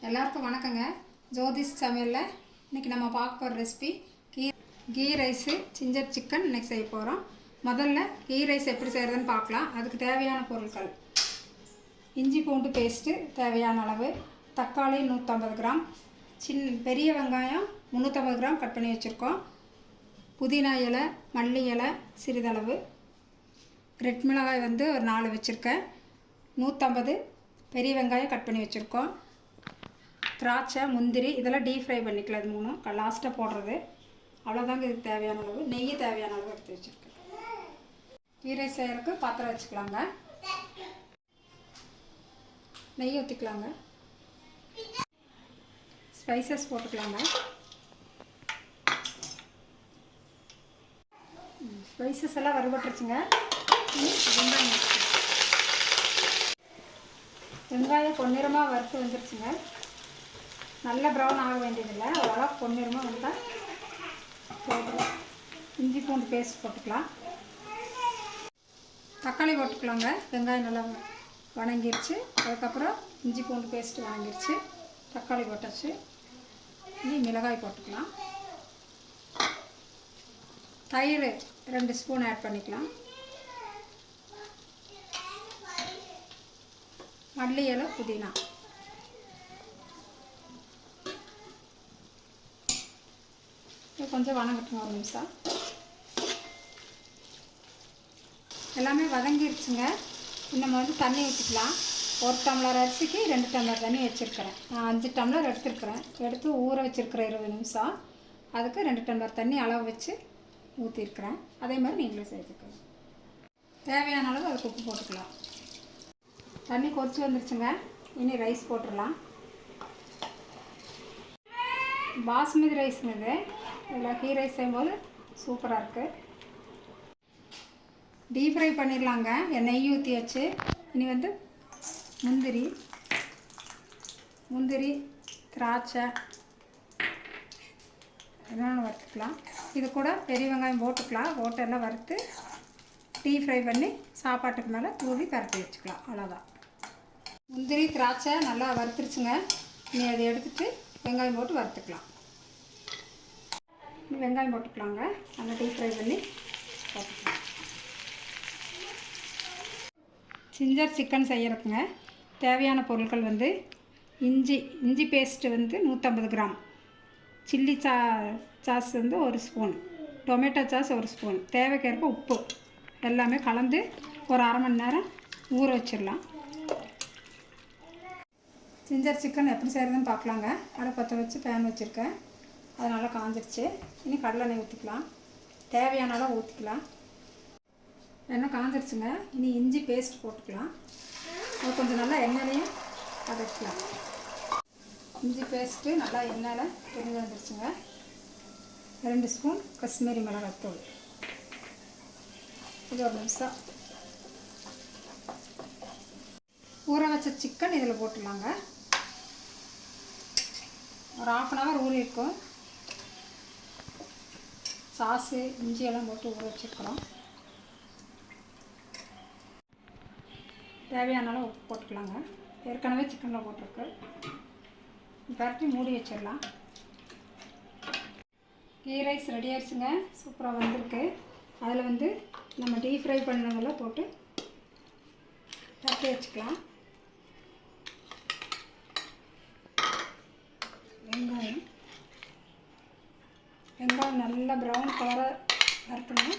எல்லாருக்கும் வணக்கங்க. ஜோதிஷ் சமையலில் இன்றைக்கி நம்ம பார்க்க போகிற recipe ghee rice ginger chicken இன்றைக்கி செய்ய போகிறோம். முதல்ல கீ ரைஸ் எப்படி செய்கிறதுன்னு பார்க்கலாம். அதுக்கு தேவையான பொருட்கள்: இஞ்சி பூண்டு பேஸ்ட்டு தேவையான அளவு, தக்காளி 150 கிராம், பெரிய வெங்காயம் 350 கிராம் கட் பண்ணி வச்சுருக்கோம், புதினா இலை, மல்லி இலை சிறிதளவு, ரெட் மிளகாய் ஒரு 4 வச்சுருக்கேன், 150 பெரிய வெங்காயம் கட் பண்ணி வச்சுருக்கோம், திராட்சை, முந்திரி இதெல்லாம் டீப் ஃப்ரை பண்ணிக்கலாம். இது 3 லாஸ்ட்டாக போடுறது. அவ்வளோதாங்க. இதுக்கு தேவையான அளவு நெய் தேவையான அளவு எடுத்து வச்சுருக்கேன். கீரை செய்யறதுக்கு பாத்திரம் வச்சுக்கலாங்க. நெய் ஊற்றிக்கலாங்க. ஸ்பைசஸ் போட்டுக்கலாங்க. ஸ்பைசஸ் எல்லாம் வறுபட்டுருச்சுங்க. வெங்காயம் பொன்னிறமாக வறுத்து வந்துருச்சுங்க. நல்ல ப்ரௌன் ஆக வேண்டியதில்லை, ஓரளவுக்கு பொன்னிறமாக வந்தால் போட்டுக்கலாம். இஞ்சி பூண்டு பேஸ்ட் போட்டுக்கலாம். தக்காளி போட்டுக்கலாங்க. வெங்காயம் நல்லா வணங்கிருச்சு. அதுக்கப்புறம் இஞ்சி பூண்டு பேஸ்ட்டு வணங்கிருச்சு. தக்காளி போட்டாச்சு. இனி மிளகாய் போட்டுக்கலாம். தயிர் 2 ஸ்பூன் ஆட் பண்ணிக்கலாம். மல்லி இலை, புதினா. கொஞ்சம் வணங்கட்டும், ஒரு நிமிஷம். எல்லாமே வதங்கிருச்சுங்க. நம்ம தண்ணி ஊற்றிக்கலாம். 1 டம்ளர் அரிசிக்கு 2 டம்ளர் தண்ணி வச்சுருக்கிறேன். நான் 5 டம்ளர் எடுத்துருக்கிறேன். எடுத்து ஊற வச்சுருக்கிறேன் 20 நிமிஷம். அதுக்கு 2 டம்ளர் தண்ணி அளவு வச்சு ஊற்றிருக்கிறேன். அதே மாதிரி நீங்களும் சேர்த்துக்கலாம். தேவையான அளவு அதுக்கு உப்பு போட்டுக்கலாம். தண்ணி கொதிச்சு வந்துருச்சுங்க. இனி ரைஸ் போட்டுடலாம். பாஸ்மதி ரைஸுங்க இது. இதில் கீ ரைஸ் செய்யும்போது சூப்பராக இருக்குது. டீப் ஃப்ரை பண்ணிடலாங்க. நெய் ஊற்றி வச்சு இனி முந்திரி திராட்சை என்னென்ன வறுத்துக்கலாம். இது கூட பெரிய வெங்காயம் போட்டுக்கலாம். போட்டு எல்லாம் வறுத்து டீப் ஃப்ரை பண்ணி சாப்பாட்டுக்கு மேலே தூவி பரட்டி வச்சுக்கலாம். அவ்வளோதான். முந்திரி திராட்சை நல்லா வறுத்துருச்சுங்க. இனி அதை எடுத்துகிட்டு வெங்காயம் போட்டு வறுத்துக்கலாம். வெங்காயம் போட்டுக்கலாங்க. நல்லா டீப் ஃப்ரை பண்ணி போட்டுக்கலாம். ஜிஞ்சர் சிக்கன் செய்யறதுக்குங்க தேவையான பொருட்கள் இஞ்சி paste 150 gram, chilli sauce 1 spoon, tomato sauce 1 spoon, தேவைக்கேற்ப உப்பு எல்லாமே கலந்து ஒரு அரை மணி நேரம் ஊற வச்சிடலாம். ஜிஞ்சர் சிக்கன் எப்படி செய்கிறதுன்னு பார்க்கலாங்க. அடுப்பத்தை வச்சு பேன் வச்சுருக்கேன். அது நல்லா காஞ்சிருச்சு. இனி கடலெண்ணெய் ஊற்றிக்கலாம். தேவையான அளவு ஊற்றிக்கலாம். எண்ணெய் காஞ்சிருச்சுங்க. இனி இஞ்சி பேஸ்ட் போட்டுக்கலாம். அது கொஞ்சம் நல்லா எண்ணெயிலையும் வதக்கலாம். இஞ்சி பேஸ்ட்டு நல்லா எண்ணெயில் பிரிஞ்சு வந்துருச்சுங்க. 2 ஸ்பூன் காஷ்மீரி மிளகாய்த்தூள். இது ஒரு நிமிஷம். ஊற வச்ச சிக்கன் இதில் போட்டுடலாங்க. ஒரு 1/2 hour ஊறி இருக்கும். சாஸு இஞ்சியெல்லாம் போட்டு ஊற வச்சுருக்குறோம். தேவையான அளவு உப்பு போட்டுக்கலாங்க. ஏற்கனவே சிக்கனில் போட்டிருக்கு. பரட்டி மூடி வச்சிடலாம். கீ ரைஸ் ரெடி ஆயிடுச்சுங்க. சூப்பராக வந்திருக்கு. அதில் நம்ம டீப் ஃப்ரை பண்ணதெல்லாம் போட்டு பரட்டி வச்சுக்கலாம். வெங்காயம் நல்லா ப்ரௌன் கலராக வறுக்கணும்.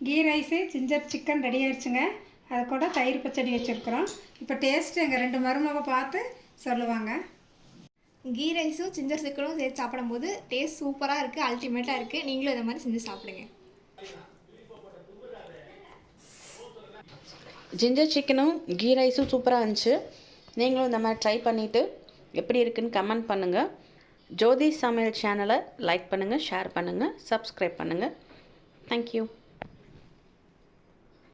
Ghee rice ginger chicken ready ஆயிடுச்சுங்க. அது கூட தயிர் பச்சடி வச்சுருக்குறோம். இப்போ டேஸ்ட்டு எங்கள் 2 மருமக பார்த்து சொல்லுவாங்க. கீ ரைஸும் ஜிஞ்சர் சிக்கனும் சேர்த்து சாப்பிடும்போது டேஸ்ட் சூப்பராக இருக்குது, அல்டிமேட்டாக இருக்குது. நீங்களும் இதை மாதிரி செஞ்சு சாப்பிடுங்க. ஜிஞ்சர் சிக்கனும் கீ ரைஸும் சூப்பராக இருந்துச்சு. நீங்களும் இந்த மாதிரி ட்ரை பண்ணிவிட்டு எப்படி இருக்குன்னு கமெண்ட் பண்ணுங்கள். ஜோதிஷ் சமையல் சேனலை லைக் பண்ணுங்கள், ஷேர் பண்ணுங்கள், சப்ஸ்கிரைப் பண்ணுங்கள். தேங்க்யூ.